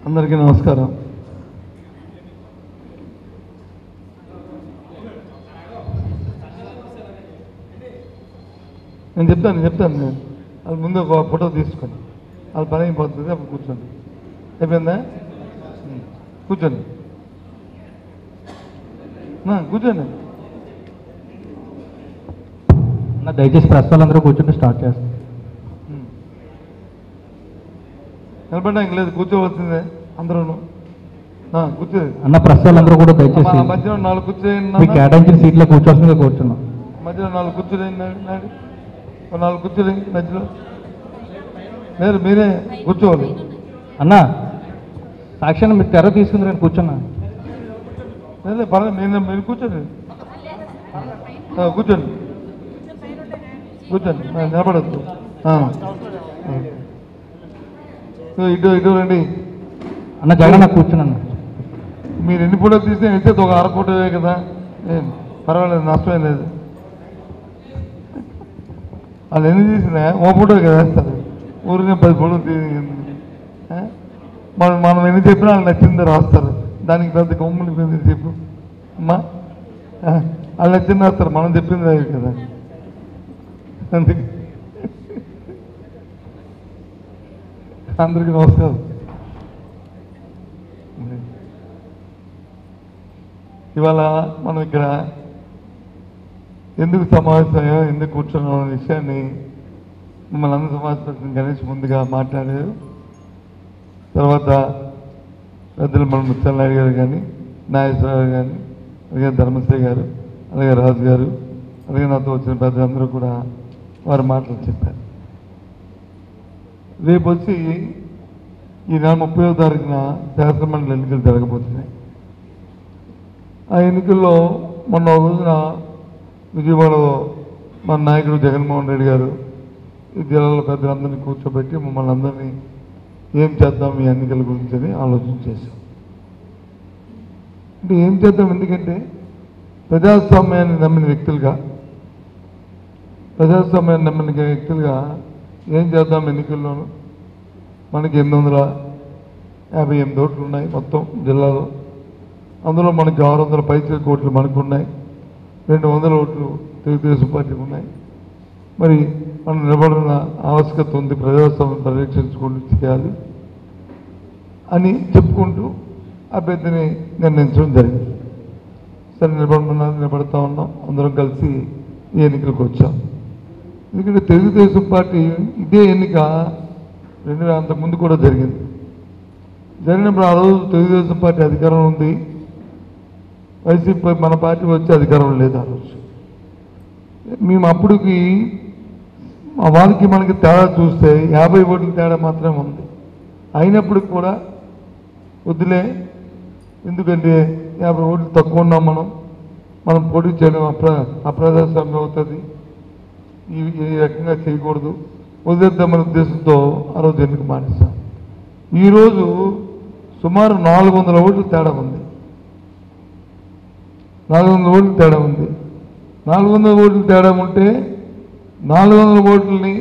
అందరికీ నమస్కారం. నేను చెప్తాను అది ముందు ఒక ఫోటో తీసుకొని అది పని అయిపోతుంది. అప్పుడు కూర్చోండి. అయిపోయిందా? కూర్చోండి కూర్చోండి. దయచేసి ప్రెస్ వాళ్ళందరూ కూర్చుంటే స్టార్ట్ చేస్తాం. నిలబడడానికి లేదు, కూర్చోవలసిందే అందరూ. కూర్చోండి అన్న. ప్రెస్ వాళ్ళందరూ కూడా దయచేసి మధ్యలో 4 కూర్చోండి. కేటాయించిన సీట్లో కూర్చోవలసిందిగా కూర్చున్నాం. మధ్యలో 4 కూర్చోండి. 4 కూర్చోండి మధ్యలో. లేదు, మీరే కూర్చోవాలి. అన్న సాక్షాన్ని మీరు తెర తీసుకుందరని కూర్చున్నా. లేదు పర్లేదు, మీరు కూర్చోండి. కూర్చోండి నిలబడద్దు. ఇటు రండి అన్న. జగన్ కూర్చున్నాను. మీరు ఎన్ని ఫోటోలు తీస్తే ఇస్తే ఒక 1/2 ఫోటోవే కదా, పర్వాలేదు, నష్టమేం లేదు. వాళ్ళు ఎన్ని తీసినా ఓ ఫోటో కదా వేస్తారు. ఊరినే 10 ఫోటోలు మనం ఎన్ని చెప్పినా వాళ్ళు నచ్చిందో రాస్తారు. దానికి పెద్ద కొమ్ములు పెద్ద చెప్పు అమ్మా, వాళ్ళు నచ్చింది రాస్తారు. మనం చెప్పింది రాదు కదా. అందుకే అందరికీ నమస్కారం. ఇవాళ మనం ఇక్కడ ఎందుకు సమావేశమయ్యో, ఎందుకు కూర్చున్నాం అనే విషయాన్ని మిమ్మల్ని అందరూ సమావేశపరిచిన గణేష్ ముందుగా మాట్లాడారు. తర్వాత పెద్దలు మన ముత్యాలనాయుడు గారు కానీ, నాగేశ్వరరావు కానీ, అలాగే ధర్మశ్రీ గారు, అలాగే రాజు గారు, అలాగే నాతో వచ్చిన పెద్దలందరూ కూడా వారి మాటలు చెప్పారు. రేపు వచ్చి ఈ నెల 30వ తారీఖున శాసనమండలి ఎన్నికలు జరగబోతున్నాయి. ఆ ఎన్నికల్లో మొన్న రోజున విజయవాడలో మన నాయకుడు జగన్మోహన్ రెడ్డి గారు ఈ జిల్లాలో పెద్దలందరినీ కూర్చోబెట్టి మమ్మల్ని అందరినీ ఏం చేద్దాం ఈ ఎన్నికల గురించి అని ఆలోచన చేశాం. అంటే ఏం చేద్దాం, ఎందుకంటే ప్రజాస్వామ్యాన్ని నమ్మిన వ్యక్తులుగా ఏం చేద్దాం ఎన్నికల్లోనూ. మనకి 858 ఓట్లు ఉన్నాయి మొత్తం జిల్లాలో. అందులో మనకి 600 పైచీల ఓట్లు మనకు ఉన్నాయి. 200 ఓట్లు తెలుగుదేశం పార్టీకి ఉన్నాయి. మరి మనం నిలబడిన ఆవశ్యకత ఉంది, ప్రజాస్వామ్యం పరిరక్షించుకుంటూ చేయాలి అని చెప్పుకుంటూ అభ్యర్థిని నిర్ణయించడం జరిగింది. సరే నిలబడతా ఉన్నాం, అందరం కలిసి ఈ ఎన్నికలకు వచ్చాం. ఎందుకంటే తెలుగుదేశం పార్టీ ఇదే ఎన్నిక అంతకుముందు కూడా జరిగినప్పుడు ఆ రోజు తెలుగుదేశం పార్టీ అధికారం ఉంది, వైసీపీ మన పార్టీ వచ్చి అధికారం లేదు. ఆ రోజు మేము అప్పటికి వారికి మనకి తేడా చూస్తే 50 ఓట్ల తేడా మాత్రమే ఉంది. అయినప్పటికి కూడా వద్దులే, ఎందుకంటే 50 ఓట్లు తక్కువ ఉన్నాం, మనం పోటీ చేయడం అప్రజాస్వామ్యం అవుతుంది, ఈ రకంగా చేయకూడదు, వదిలేద్దామనే ఉద్దేశంతో ఆ రోజు ఎన్నిక మానేశాం. ఈరోజు సుమారు 400 ఓట్లు తేడా ఉంది. 400 ఓట్లు తేడా ఉంది. 400 ఓట్లు తేడా ఉంటే 400 ఓట్లని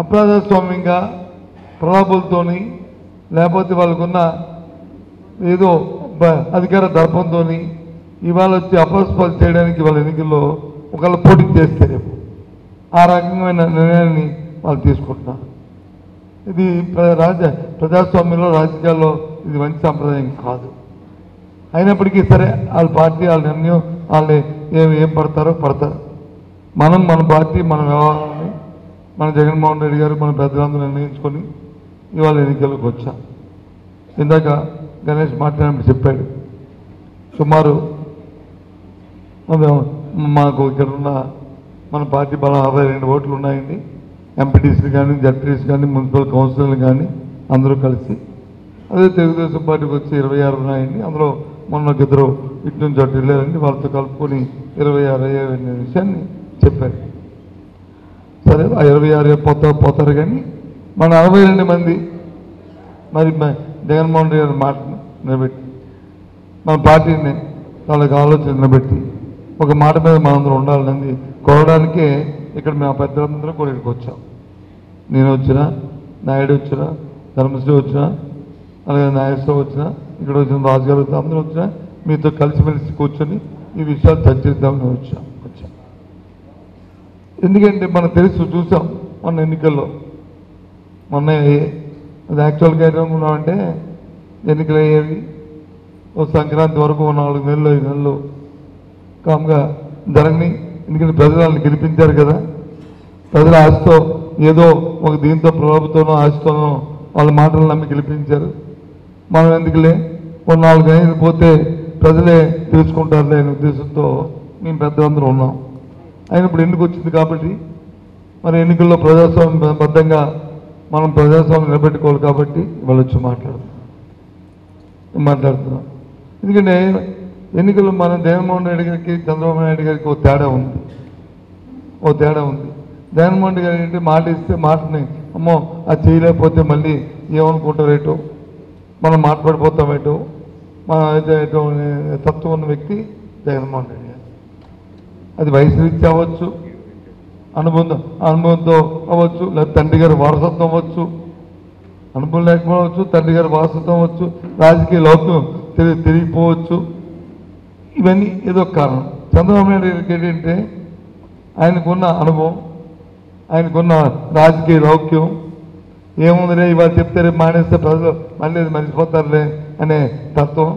అప్రజాస్వామ్యంగా ప్రలోభాలతోని, లేకపోతే వాళ్ళకున్న ఏదో అధికార దర్పంతో ఇవాళ వచ్చి అపస్పాలు చేయడానికి వాళ్ళ ఎన్నికల్లో ఒకళ్ళు పోటీ చేస్తే రేపు ఆ రకమైన నిర్ణయాన్ని వాళ్ళు తీసుకుంటున్నారు. ఇది ప్రజాస్వామ్యంలో, రాజకీయాల్లో ఇది మంచి సాంప్రదాయం కాదు. అయినప్పటికీ సరే, వాళ్ళ పార్టీ వాళ్ళ నిర్ణయం, వాళ్ళు ఏం పడతారో పడతారు. మన పార్టీ మన వ్యవహారాన్ని మన జగన్మోహన్ రెడ్డి గారు మన పెద్దలందరూ నిర్ణయించుకొని ఇవాళ ఎన్నికలకు వచ్చాం. ఇందాక గణేష్ మాట్లాడినప్పుడు చెప్పాడు, సుమారు మాకు ఇక్కడ ఉన్న మన పార్టీ బలం 62 ఓట్లు ఉన్నాయండి. ఎంపీటీసీలు కానీ, జడ్పీటీసీ కానీ, మున్సిపల్ కౌన్సిలర్లు కానీ అందరూ కలిసి. అదే తెలుగుదేశం పార్టీకి వచ్చి 26 ఉన్నాయండి. అందులో మొన్న 2 ఇటు నుంచి అటు వెళ్ళారండి, వాళ్ళతో కలుపుకొని 26 అయ్యే విషయాన్ని చెప్పారు. సరే, ఆ 26 పోతారు కానీ మన 42 మంది మరి జగన్మోహన్ రెడ్డి గారి మాటను నిలబెట్టి, మన పార్టీని వాళ్ళకి ఆలోచన నిలబెట్టి ఒక మాట మీద మనందరం ఉండాలని కోరడానికే ఇక్కడ మేము పెద్దలందరూ కూడా ఇక్కడికి వచ్చాం. నేను వచ్చినా, నాయుడు వచ్చినా, ధర్మశ్రీ వచ్చినా, అలాగే నాగేశ్వరరావు వచ్చిన, ఇక్కడ వచ్చిన రాజుగారు అందరూ వచ్చినా మీతో కలిసిమెలిసి కూర్చొని ఈ విషయాలు చర్చిద్దామని వచ్చాం. ఎందుకంటే మనకు తెలుసు, చూసాం మొన్న ఎన్నికల్లో. మొన్న అది యాక్చువల్గా ఏమనుకున్నామంటే ఎన్నికలు అయ్యేవి ఓ సంక్రాంతి వరకు 4 నెలలు 5 నెలలు కామ్గా జరగని. ఎందుకంటే ప్రజలు వాళ్ళని గెలిపించారు కదా, ప్రజల ఆశతో ఏదో ఒక దీంతో ప్రభుత్వంలో ఆశతోనో వాళ్ళ మాటలు నమ్మి గెలిపించారు. మనం ఎందుకులే ఓ 4 నెలలు పోతే ప్రజలే తెలుసుకుంటారులే అనే ఉద్దేశంతో మేము పెద్దలందరూ ఉన్నాం. అయినప్పుడు ఎన్నిక వచ్చింది కాబట్టి మరి ఎన్నికల్లో ప్రజాస్వామ్యబద్ధంగా మనం ప్రజాస్వామ్యం నిలబెట్టుకోవాలి కాబట్టి వాళ్ళు వచ్చి మాట్లాడుతున్నాం. ఎందుకంటే ఎన్నికల్లో మనం జగన్మోహన్ రెడ్డి గారికి చంద్రబాబు నాయుడు గారికి ఓ తేడా ఉంది. జగన్మోహన్ రెడ్డి గారు ఏంటి, మాట ఇస్తే మాటని అమ్మో అది చేయలేకపోతే మళ్ళీ ఏమనుకుంటారేటో, మనం మాట్లాడిపోతామేటో, మన ఏటో తత్వం ఉన్న వ్యక్తి జగన్మోహన్ రెడ్డి గారు. అది వయసు రీత్యా అవ్వచ్చు, అనుభవంతో అవ్వచ్చు, లేదా తండ్రి గారి వారసత్వం అవ్వచ్చు, అనుభవం లేకపోవచ్చు, తండ్రి గారి వారసత్వం అవ్వచ్చు, రాజకీయ లోకం తిరిగిపోవచ్చు. ఇవన్నీ ఏదో కారణం. చంద్రబాబు నాయుడు గారికి ఏంటంటే ఆయనకున్న అనుభవం, ఆయనకున్న రాజకీయ లౌక్యం, ఏముందిలే ఇవాళ చెప్తే రేపు మానేస్తే ప్రజలు మళ్ళీ మర్చిపోతారులే అనే తత్వం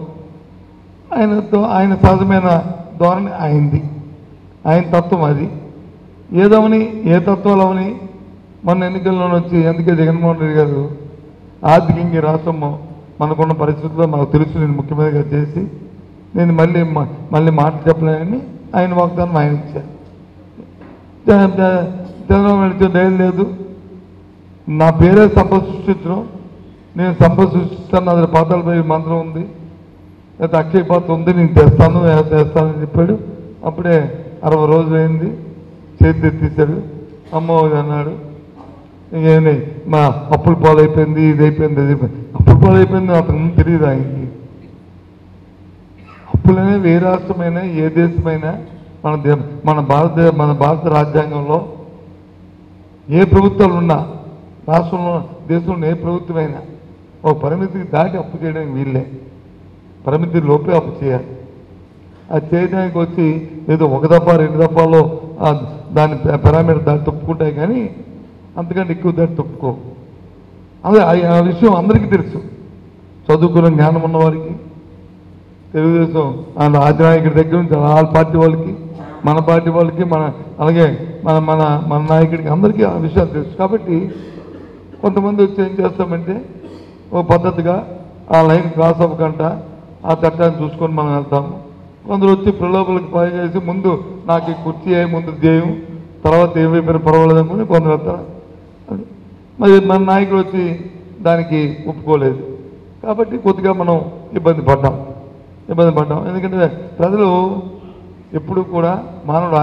ఆయన సహజమైన ధోరణి అయింది. ఆయన తత్వం అది. ఏదవని ఏ తత్వాలు అవని మొన్న ఎన్నికల్లో వచ్చి అందుకే జగన్మోహన్ రెడ్డి గారు ఆర్థికంగా రాష్ట్రం మనకున్న పరిస్థితుల్లో నాకు తెలుసు, నేను ముఖ్యమంత్రిగా చేసి నేను మళ్ళీ మాట చెప్పలేనని ఆయన వాగ్దానం ఆయన ఇచ్చారు. చంద్రబాబు నాయుడు లేదు, నా పేరే సంపద సృష్టించడం, నేను సంపద సృష్టిస్తాను, అది పాతాలపై మంత్రం ఉంది, లేకపోతే అక్షయ పాత్ర ఉంది, నేను చేస్తానని చెప్పాడు. అప్పుడే 60 రోజులు అయింది, చేతి ఎత్తేసాడు, అమ్మో అన్నాడు. ఇంకేమి మా అప్పుల పాలైపోయింది, ఇది అయిపోయింది, అది అయిపోయింది. అప్పుల పాలైపోయింది అతను తెలియదు ఆయనకి. అప్పులనే ఏ రాష్ట్రమైనా ఏ దేశమైనా మన భారత రాజ్యాంగంలో ఏ ప్రభుత్వాలు ఉన్నా, రాష్ట్రంలో దేశంలో ఏ ప్రభుత్వమైనా ఒక పరిమితికి దాటి అప్పు చేయడానికి వీళ్ళే, పరిమితి లోపే అప్పు చేయాలి. అది చేయడానికి వచ్చి ఏదో 1 దఫా 2 దఫాలో దాని పారామీటర్ దాటి తప్పుకుంటాయి, కానీ అంతకంటే ఎక్కువ దాటి తప్పుకో. అదే ఆ విషయం అందరికీ తెలుసు, చదువుకున్న జ్ఞానం ఉన్నవారికి, తెలుగుదేశం రాజనాయకుడి దగ్గర నుంచి వాళ్ళ పార్టీ వాళ్ళకి, మన పార్టీ వాళ్ళకి, అలాగే మన నాయకుడికి అందరికీ ఆ విషయాలు తెలుసు. కాబట్టి కొంతమంది వచ్చి ఏం చేస్తామంటే ఓ పద్ధతిగా ఆ లైన్ క్రాస్ అవ్వకుండా ఆ చట్టాన్ని చూసుకొని మనం వెళ్తాము. కొందరు వచ్చి ప్రలోభాలకు పనిచేసి ముందు నాకు ఈ కుర్చీ ముందు ధ్యేయం, తర్వాత ఏమైపోయినా పర్వాలేదు అనుకుని కొందరు వెళ్తారు. మరి మన నాయకుడు వచ్చి దానికి ఒప్పుకోలేదు కాబట్టి కొద్దిగా మనం ఇబ్బంది పడ్డాం. ఎందుకంటే ప్రజలు ఎప్పుడు కూడా మానవుడు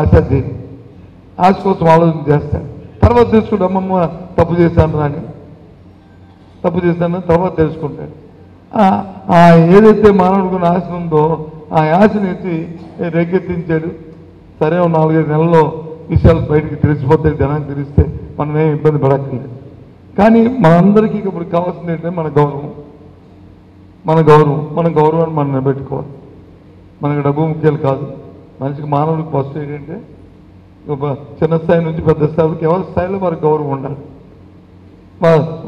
ఆశ కోసం ఆలోచన చేస్తాడు. తర్వాత తెలుసుకుంటే అమ్మమ్మ తప్పు చేశాను తర్వాత తెలుసుకుంటాడు. ఏదైతే మానవుడికి ఆశ ఉందో ఆ ఆశని ఎత్తి రేకెత్తించాడు. సరే 4-5 నెలల్లో విషయాలు బయటికి తెలిసిపోతాయి, జనానికి తెలిస్తే మనం ఏం ఇబ్బంది పడక్కర్లేదు. కానీ మనందరికీ ఇప్పుడు కావాల్సింది ఏంటంటే మన గౌరవాన్ని మనం నిలబెట్టుకోవాలి. మనకు డబ్బు ముఖ్యాలు కాదు, మనిషికి మానవుడికి ఫస్ట్ ఏంటంటే చిన్న స్థాయి నుంచి పెద్ద స్థాయికి ఎవరి స్థాయిలో వారికి గౌరవం ఉండాలి.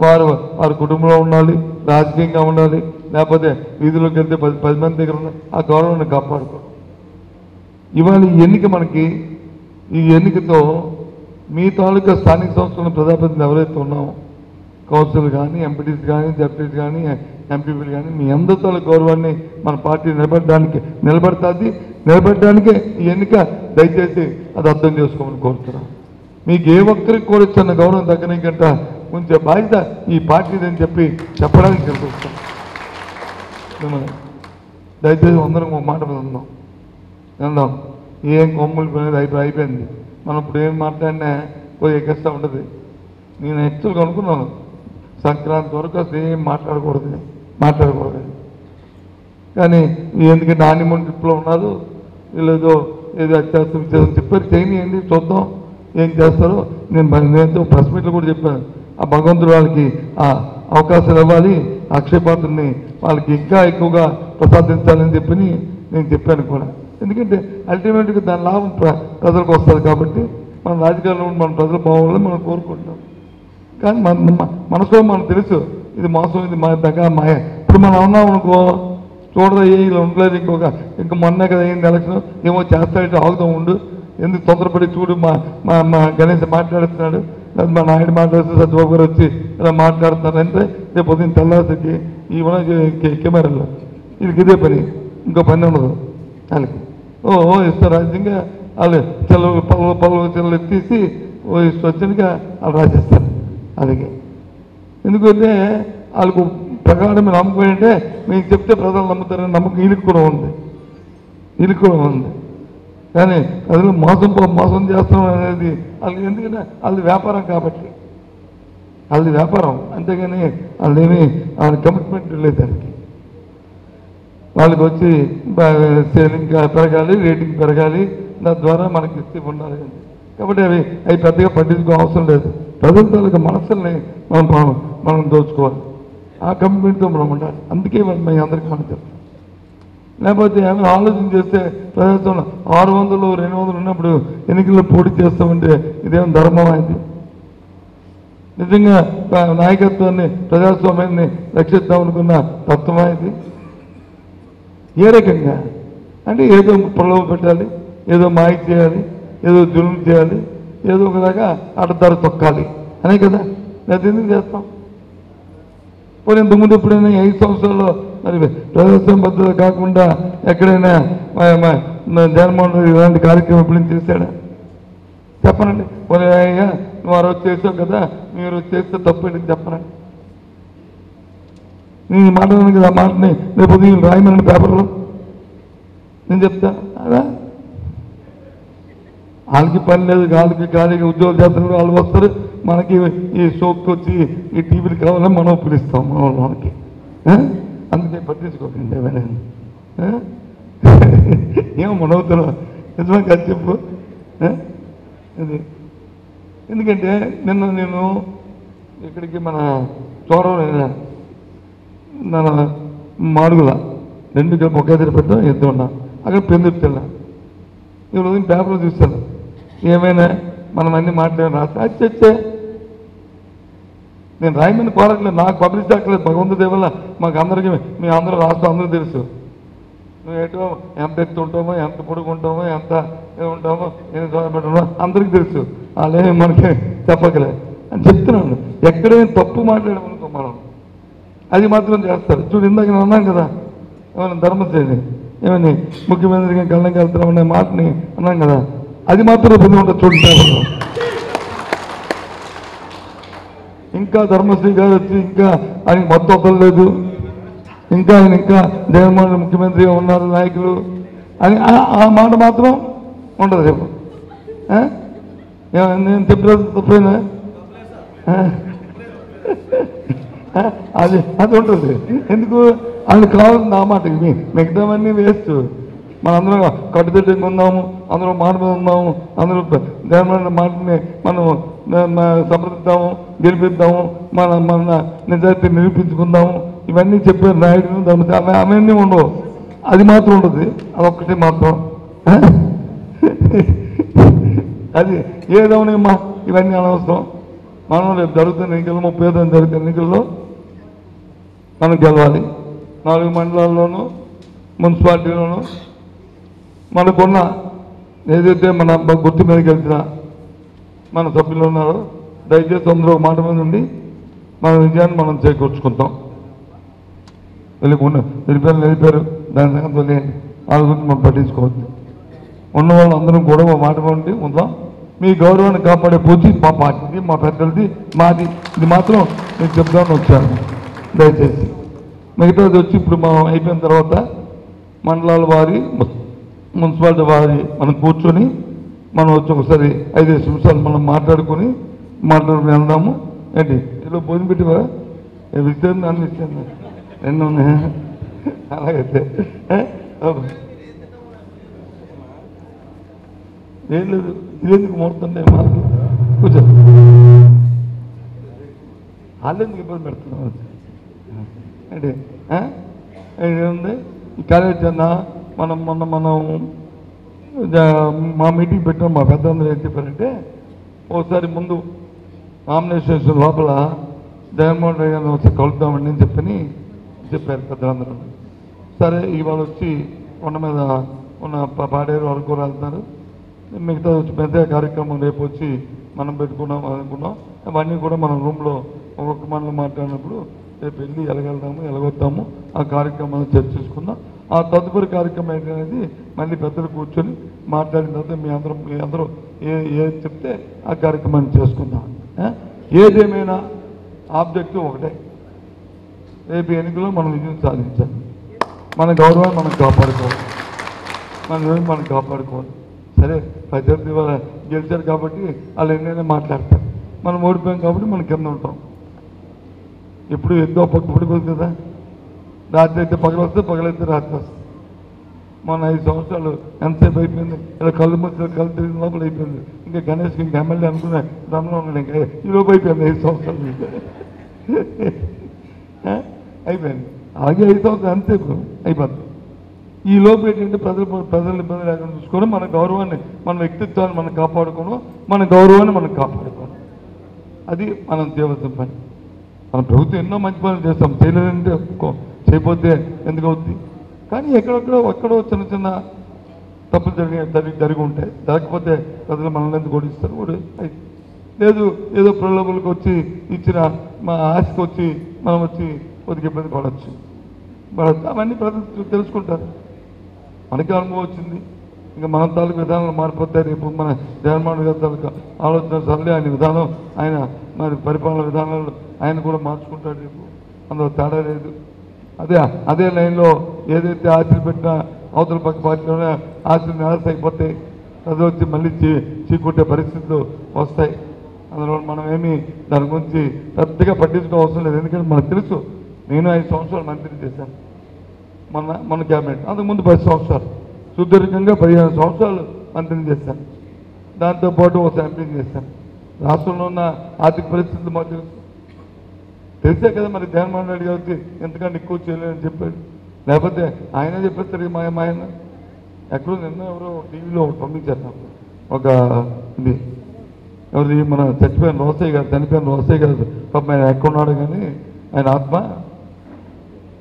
వారి కుటుంబంలో ఉండాలి, రాజకీయంగా ఉండాలి, లేకపోతే వీధిలోకి వెళ్తే 10 మంది దగ్గర ఉన్న ఆ గౌరవాన్ని కాపాడుకోవాలి. ఇవాళ ఈ ఎన్నికతో మీ తాలూకా స్థానిక సంస్థల ప్రజాప్రతినిధులు ఎవరైతే ఉన్నామో, కౌన్సిల్ కానీ, ఎంపీటీస్ కానీ, జడ్పీటీస్ కానీ, ఎంపీపీలు కానీ, మీ అందరి తాలూకా గౌరవాన్ని మన పార్టీ నిలబెట్టడానికే ఈ ఎన్నిక. దయచేసి అది అర్థం చేసుకోమని కోరుతున్నాను. మీకు ఏ ఒక్కరికి కూడా చిన్న గౌరవం తగ్గనికంట ఉంచే బాధ్యత ఈ పార్టీదని చెప్పడానికి తెలుస్తాం. మిమ్మల్ని దయచేసి అందరం ఒక మాట మీద ఉందాం. ఏం కొమ్ములు పోయినది అయిపోయింది. మనం ఇప్పుడు ఏం మాట్లాడినా పోయి ఎక్కిస్తూ ఉంటుంది. నేను యాక్చువల్గా అనుకున్నాను సంక్రాంతి వరకు అసలు ఏం మాట్లాడకూడదు. కానీ ఎందుకంటే నానిమూన్ ట్రిప్లో ఉన్నారు, వీళ్ళు ఏదో చేస్తాం చెప్పారు, చేయనియండి చూద్దాం ఏం చేస్తారో. నేను ప్రెస్ మీట్లో కూడా చెప్పాను, ఆ భగవంతుడు వాళ్ళకి అవకాశాలు ఇవ్వాలి, అక్షయ పాత్రని వాళ్ళకి ఇంకా ఎక్కువగా ప్రసాదించాలని చెప్పి నేను చెప్పాను కూడా. ఎందుకంటే అల్టిమేట్గా దాని లాభం ప్రజలకు వస్తుంది కాబట్టి మన రాజకీయాల్లో మన ప్రజలు బాగోవాలని మనం కోరుకుంటాం. కానీ మనసులో మనకు తెలుసు ఇది మోసం, ఇది మా దగ్గర మాయ. ఇప్పుడు మనం ఉన్నాం అనుకో, చూడదా ఇలా ఉండలేదు, ఇంకా మొన్నే కదా అయింది ఎలక్షన్, ఏమో చేస్తాడు ఆగుదాం ఉండు, ఎందుకు తొందరపడి చూడు మా గణేష్ మాట్లాడుతున్నాడు, లేదా మా నాయుడు మాట్లాడుతూ సత్యబాబు గారు వచ్చి ఇలా మాట్లాడుతున్నారు అంటే రేపు పొద్దున్న తెల్లారికి ఈ కెమెరాలో వీళ్ళకి ఇదే పని, ఇంకో పని ఉండదు వాళ్ళకి. ఓ ఇస్తారు రాజ్యంగా వాళ్ళు చెల్లెలు పళ్ళు చెల్లెలు ఎత్తేసి ఓ ఇష్టం వచ్చినగా వాళ్ళు రాసేస్తారు. అలాగే ఎందుకంటే వాళ్ళకు ప్రకారం మీరు నమ్మకం మీకు చెప్తే ప్రజలు నమ్ముతారని నమ్మకం వీళ్ళకి కూడా ఉంది. కానీ ప్రజలు మోసం చేస్తాం అనేది వాళ్ళకి, ఎందుకంటే వాళ్ళది వ్యాపారం కాబట్టి, వాళ్ళది వ్యాపారం, అంతేగాని వాళ్ళేమీ వాళ్ళ కమిట్మెంట్ లేదు దానికి. వాళ్ళకి వచ్చి సేలింగ్ పెరగాలి, రేటింగ్ పెరగాలి, దాని ద్వారా మనకి ఇస్తే ఉండాలి. కాబట్టి అవి పెద్దగా పట్టించుకో అవసరం లేదు. ప్రజల తాలూకా మనసుల్ని మనం దోచుకోవాలి, ఆ కమిట్మెంట్తో మనం ఉండాలి. అందుకే మేము అందరికీ మనం చెప్తాం. లేకపోతే ఏమైనా ఆలోచన చేస్తే ప్రజాస్వామ్యం 600, 200 ఉన్నప్పుడు ఎన్నికల్లో పోటీ చేస్తామంటే ఇదేమో ధర్మం అయింది. నిజంగా నాయకత్వాన్ని ప్రజాస్వామ్యాన్ని రక్షిద్దామనుకున్న తత్వమైంది. ఏ రకంగా అంటే ఏదో ప్రలోభ పెట్టాలి, ఏదో మాయ చేయాలి, ఏదో జులుం చేయాలి, ఏదో ఒకలాగా అడ్డదారి తొక్కాలి అనే కదా. లేదా ఎందుకు చేస్తాం? పోనీ ఇంతకుముందు ఎప్పుడైనా 5 సంవత్సరాల్లో మరి ప్రజాస్వామ్యబద్ధత కాకుండా ఎక్కడైనా జగన్మోహన్ రెడ్డి ఇలాంటి కార్యక్రమం ఎప్పుడు చేశాడా? చెప్పనండి. పోనీ నువ్వు ఆ రోజు చేసావు కదా, మీరు చేస్తే తప్పేంటి చెప్పనండి. నేను ఈ మాట కదా, ఆ మాటని రేపు ఉదయం రాయమని పేపర్లో నేను చెప్తాను. అదా వాళ్ళకి పని లేదు, వాళ్ళకి ఖాళీగా ఉద్యోగాలు చేస్తున్నారు, వాళ్ళు వస్తారు, మనకి ఈ షోకి వచ్చి ఈ టీవీలు కావాలని మనం పిలుస్తాం మనకి. అందుకే పట్టించుకోకండి ఏమైనా. ఏమో మనవుతున్నావు నిజమే కాదు చెప్పు. ఇది ఎందుకంటే నిన్న నేను ఇక్కడికి మన చోరం మన మాడుగుల 2 కలిపి ఒకే దగ్గర పెట్టాం, ఎత్తున్నా అక్కడ పెందుతున్నా. ఈ రోజు పేపర్లో చూస్తాను ఏమైనా మనం అన్ని మాట్లాడి రాస్తా వచ్చే నేను రాయమని కోరట్లేదు, నాకు పబ్లిష్ అక్కర్లేదు. భగవంతుడి వల్ల మాకు అందరికీ మీ అందరూ రాష్ట్రం అందరూ తెలుసు. నువ్వు ఏటో ఎంత ఎత్తు ఉంటామో, ఎంత పొడుగుంటామో, ఎంత ఉంటామో, ఎన్ని పెట్టమో అందరికీ తెలుసు. వాళ్ళేమి మనకి చెప్పకలే అని చెప్తున్నాను. ఎక్కడైనా తప్పు మాట్లాడమనుకో మనం అది మాత్రం చేస్తారు. చూడు ఇందాక నేను అన్నాను కదా, ఏమైనా ధర్మశ్రేణి ఏమని ముఖ్యమంత్రికి గల్లంకి వెళ్తున్నామనే మాటని అన్నాం కదా, అది మాత్రం పొంది ఉంటుంది. చూడండి ఇంకా ధర్మశ్రీ గారు వచ్చి ఇంకా ఆయనకి మొత్తం వదలలేదు, ఇంకా ఆయన ఇంకా జగన్మోహన్ ముఖ్యమంత్రిగా ఉన్నారు నాయకులు అని ఆ మాట మాత్రం ఉండదు. రేపు నేను చెప్పలేదు తప్పైనా అది ఉంటుంది. ఎందుకు ఆయన కావాల్సింది ఆ మాట, మిగతావన్నీ వేస్ట్. మనందరం కట్టుదిట్టంగా ఉందాము, అందరం మాట మీద ఉందాము, అందరూ జగన్మోహన్ మాటని మనం సంప్రదిద్దాము, గెలిపిద్దాము, మన నిజాయితీ నిరూపించుకుందాము, ఇవన్నీ చెప్పారు నాయుడు ధర్మశ్రీ. అవన్నీ ఉండవు, అది మాత్రం ఉంటుంది. అదొక్కటి మాత్రం అది ఏదవునమ్మా, ఇవన్నీ అనవసరం. మనం రేపు జరుగుతున్న ఎన్నికల్లో 35 జరుగుతున్న ఎన్నికల్లో మనం గెలవాలి. 4 మండలాల్లోనూ మున్సిపాలిటీలోనూ మనకున్న ఏదైతే మన గుర్తు మీద గెలిచిన మన సభ్యులు ఉన్నారో దయచేసి అందరూ మాట మీద ఉండి మన విజయాన్ని మనం చేకూర్చుకుంటాం. వెళ్ళిపోయారు దాని సంగతి వదిలేయండి, వాళ్ళ గురించి మనం పట్టించుకోవద్దు. ఉన్న వాళ్ళు అందరం కూడా మాట ఉండి ఉందాం. మీ గౌరవాన్ని కాపాడే పూచి మా పార్టీది, మా పెద్దలది, మాది. ఇది మాత్రం నేను చెప్దామని వచ్చాను. దయచేసి మిగతాది వచ్చి ఇప్పుడు మనం అయిపోయిన తర్వాత మండలాల వారి మున్సిపాలిటీ వారి మనం కూర్చొని మనం వచ్చి ఒకసారి 5 నిమిషాలు మనం మాట్లాడుకుని వెళ్దాము. ఏంటి ఇలా భోజనం పెట్టివా? ఇచ్చాను అన్ని ఇచ్చాను, 2 ఉన్నాయి. అలాగైతే ఏం లేదు, ఇదెందుకు మోడుతుండే మాకు కూర్చో. వాళ్ళు ఎందుకు ఇబ్బంది పెడుతున్నాం అంటే ఏముంది ఈ కాలేజ్ అన్న మనం మా మీటింగ్ పెట్టాం. మా పెద్దలందరూ ఏం చెప్పారంటే ఒకసారి ముందు నామినేషన్ లోపల జగన్మోహన్ రెడ్డి గారిని వచ్చి కలుద్దామండి అని చెప్పారు పెద్దలందరూ. సరే ఇవాళ వచ్చి కొండ మీద ఉన్న పాడేరు వరకు వెళ్తున్నారు. మిగతా వచ్చి పెద్ద కార్యక్రమం రేపు వచ్చి మనం పెట్టుకున్నాం అనుకున్నాం. అవన్నీ కూడా మనం రూమ్లో ఒక్కొక్క మనలో మాట్లాడినప్పుడు రేపు వెళ్ళి ఎలాగెళ్దాము ఎలాగొద్దాము ఆ కార్యక్రమాన్ని చర్చించుకుందాం. ఆ తదుపరి కార్యక్రమం ఏంటనేది మళ్ళీ పెద్దలు కూర్చొని మాట్లాడిన తర్వాత మీ అందరూ ఏది చెప్తే ఆ కార్యక్రమాన్ని చేసుకుందాం. ఏదేమైనా ఆబ్జెక్టివ్ ఒకటే, రేపు ఎన్నికల్లో మనం విజయం సాధించాలి. మన గౌరవాన్ని మనం కాపాడుకోవాలి, మనం కాపాడుకోవాలి. సరే ప్రత్యర్థి గెలిచారు కాబట్టి వాళ్ళు ఎన్నైనా మాట్లాడతారు. మనం ఓడిపోయాం కాబట్టి మనం కింద ఉంటాం. ఎప్పుడు ఎంతో పడిపోతుంది కదా. రాత్రి అయితే పగలు వస్తే పగలైతే రాత్రి వస్తుంది. మన 5 సంవత్సరాలు ఎంతసేపు అయిపోయింది. ఇలా కళ్ళు మధ్యలో కళ్ళు తిరిగిన లోపల అయిపోయింది. ఇంకా గణేష్కి ఇంకా ఎమ్మెల్యే అనుకునే రమణ ఉన్నాడు. ఇంకా ఈ లోపు అయిపోయింది 5 సంవత్సరాలు అయిపోయింది. అలాగే 5 సంవత్సరాలు ఎంతసేపు అయిపోతుంది. ఈ లోపు ఏంటంటే ప్రజలు ఇబ్బంది లేకుండా చూసుకొని మన గౌరవాన్ని, మన వ్యక్తిత్వాన్ని మనం కాపాడుకోవడం, మన గౌరవాన్ని మనం కాపాడుకోవడం, అది మనం చేయవలసిన పని. మన ప్రభుత్వం ఎన్నో మంచి పనులు చేస్తాం, చేయలేదంటే చేయకపోతే ఎందుకు అవుతుంది. కానీ ఎక్కడో చిన్న తప్పులు జరిగి ఉంటాయి. జరగకపోతే ప్రజలు మనల్ని ఎందుకు ఓడిస్తారు? లేదు ఏదో ప్రలోభాలకు వచ్చి ఇచ్చిన మా ఆశకు వచ్చి మనం వచ్చి కొద్దిగా ఇబ్బంది పడవచ్చు. అవన్నీ ప్రజలు తెలుసుకుంటారు. మనకి అనుభవం వచ్చింది. ఇంకా మన తాలూకు విధానాలు మారిపోతాయి. రేపు మన జగన్మోహన్ గారి తాలూకు ఆలోచన సరళి, ఆయన విధానం, ఆయన మరి పరిపాలన విధానాలు ఆయన కూడా మార్చుకుంటాడు. రేపు అందులో తేడా లేదు. అదే లైన్లో ఏదైతే ఆశలు పెట్టినా అవతల పక్క పార్టీలోనే ఆశలు నిరాశ అయిపోతాయి. అది వచ్చి మళ్ళీ చీకొట్టే పరిస్థితులు వస్తాయి. అందులో మనం ఏమీ దాని గురించి పెద్దగా పట్టించుకోవడం అవసరం లేదు. ఎందుకంటే మనకు తెలుసు, నేను 5 సంవత్సరాలు మంత్రిని చేశాను. మన క్యాబినెట్ అంతకుముందు 10 సంవత్సరాలు, సుదీర్ఘంగా 15 సంవత్సరాలు మంత్రిని చేశాను. దాంతోపాటు ఒక ఎంపీని చేశాను. రాష్ట్రంలో ఉన్న ఆర్థిక పరిస్థితులు మాకు తెలిసే కదా. మరి జగన్మోహన్ రెడ్డి గారికి ఎంతకంటే ఎక్కువ చేయలేదని చెప్పాడు. లేకపోతే ఆయనే చెప్పేస్తారు. మా ఆయన ఎక్కడో నిన్న ఎవరో టీవీలో పంపించారు నాకు ఒక ఇది, ఎవరి మన చనిపోయిన రోసయ్య గారు పాపం ఆయన ఎక్కడున్నాడు కానీ ఆయన ఆత్మ,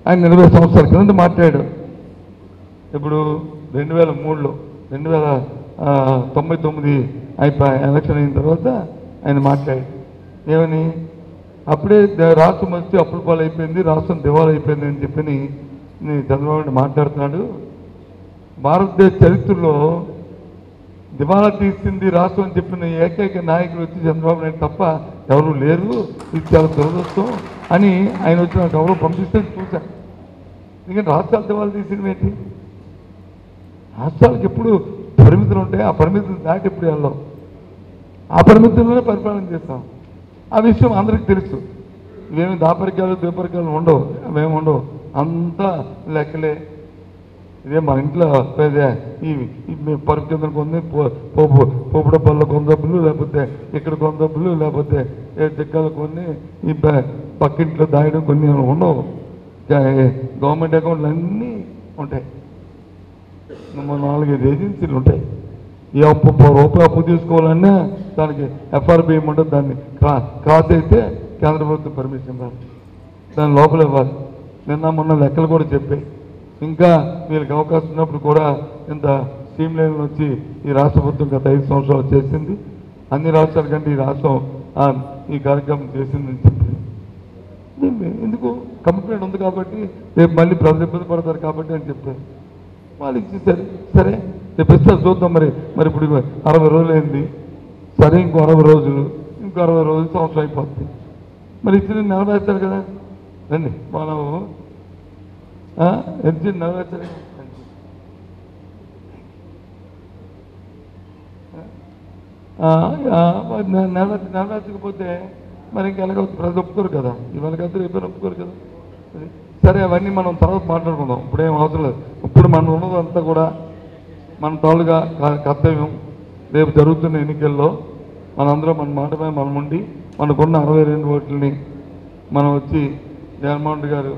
ఆయన 20 సంవత్సరాల కింద మాట్లాడాడు. ఇప్పుడు 2003లో 2099 అయిపోయి ఎలక్షన్ అయిన తర్వాత ఆయన మాట్లాడాడు. ఏమని? అప్పుడే రాష్ట్రం వచ్చి అప్పుల పాలు అయిపోయింది, రాష్ట్రం దివాళా అయిపోయింది అని చెప్పి చంద్రబాబు మాట్లాడుతున్నాడు. భారతదేశ చరిత్రలో దివాళా తీసింది రాష్ట్రం అని చెప్పిన ఏకైక నాయకులు వచ్చి చంద్రబాబు నాయుడు తప్ప ఎవరు లేరు. ఇది చాలా దురదృష్టం అని ఆయన వచ్చి నాకు ఎవరో పంపిస్తే చూశాను. ఎందుకంటే రాష్ట్రాలు దివాళా తీసినవి ఏంటి? రాష్ట్రాలకు ఎప్పుడు పరిమితులు ఉంటాయి. ఆ పరిమితులు దాటి ఎప్పుడు వెళ్ళాం. ఆ పరిమితుల్లోనే పరిపాలన చేస్తాం. ఆ విషయం అందరికీ తెలుసు. ఇవేమి ద్వీపరికాలు ఉండవు, అవేమి ఉండవు. అంతా లెక్కలే. ఇదే మన ఇంట్లో ఈ పరుపు కింద కొన్ని పోపు డబ్బాల్లో కొన్ని డబ్బులు, లేకపోతే ఇక్కడ కొన్ని డబ్బులు, లేకపోతే దిక్కలు కొన్ని ఈ పక్కింట్లో దాయడం కొన్ని ఉండవు. గవర్నమెంట్ అకౌంట్లు అన్నీ ఉంటాయి. 4-5 ఏజెన్సీలు ఉంటాయి. ఏ రూపాయి అప్పు తీసుకోవాలన్నా దానికి ఎఫ్ఆర్బి ఏమంటుంది, దాన్ని క్రాస్ అయితే కేంద్ర ప్రభుత్వం పర్మిషన్ రాదు, దాని లోపల ఇవ్వాలి. మొన్న లెక్కలు కూడా చెప్పాయి. ఇంకా వీళ్ళకి అవకాశం ఉన్నప్పుడు కూడా ఇంత స్ట్రీమ్ లైన్ వచ్చి ఈ రాష్ట్ర ప్రభుత్వం గత 5 సంవత్సరాలు చేసింది. అన్ని రాష్ట్రాల కంటే ఈ రాష్ట్రం ఈ కార్యక్రమం చేసిందని చెప్పింది. ఎందుకు? కమిట్మెంట్ ఉంది కాబట్టి, రేపు మళ్ళీ ప్రజలు ఇబ్బంది పడతారు కాబట్టి అని చెప్పారు. వాళ్ళు ఇచ్చేసారు. సరే రేపు ఇస్తారు చూద్దాం. మరి ఇప్పుడు 60 రోజులు అయింది. సరే ఇంకో 60 రోజులు, ఇంకో 60 రోజులు సంవత్సరం అయిపోతుంది. మరి ఇచ్చిన నెరవేర్చారు కదా. రండి మనం ఎంత నెరవేర్చారు. నెరవేర్చకపోతే మరి ఇంకా ఎలాగ ప్రజలు ఒప్పుకోరు కదా. ఇవాళ కదా రేపు ఒప్పుకోరు కదా. సరే అవన్నీ మనం తర్వాత మాట్లాడుకుందాం. ఇప్పుడేం అవసరం లేదు. ఇప్పుడు మనం ఉన్నదంతా కూడా మన తాళుగా కర్తవ్యం. రేపు జరుగుతున్న ఎన్నికల్లో మనందరం మన మాట మీద మనం ఉండి మనకున్న 62 ఓట్లని మనం వచ్చి జగన్మోహన్ రెడ్డి గారు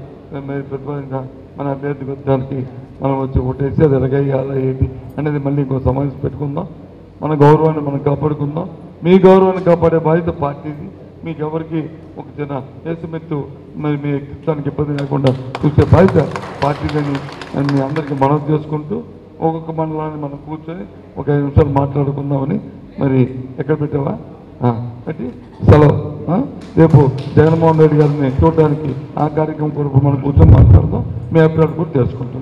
మీరు ప్రతిపాదించిన మన అభ్యర్థి పెట్టడానికి మనం వచ్చి ఓటేసి అది ఎలాగేయాలా ఏంటి అనేది మళ్ళీ ఇంకో సమావేశం పెట్టుకుందాం. మన గౌరవాన్ని మనం కాపాడుకుందాం. మీ గౌరవాన్ని కాపాడే బాధ్యత పార్టీది. మీకు ఎవరికి ఒక చిన్న కేసుమెత్తు మరి మీ వ్యక్తిత్వానికి ఇబ్బంది లేకుండా చూసే బాధ్యత పార్టీదని మీ అందరికీ మనవి చేసుకుంటూ ఒక్కొక్క మండలాన్ని మనం కూర్చొని ఒక 5 నిమిషాలు మాట్లాడుకుందామని. మరి ఎక్కడ పెట్టావా పెట్టి సెలవు. రేపు జగన్మోహన్ రెడ్డి గారిని చూడడానికి ఆ కార్యక్రమం కొరకు మనం కూర్చొని మాట్లాడదాం. మీ అభిప్రాయాలు కూడా తెలుసుకుంటాం.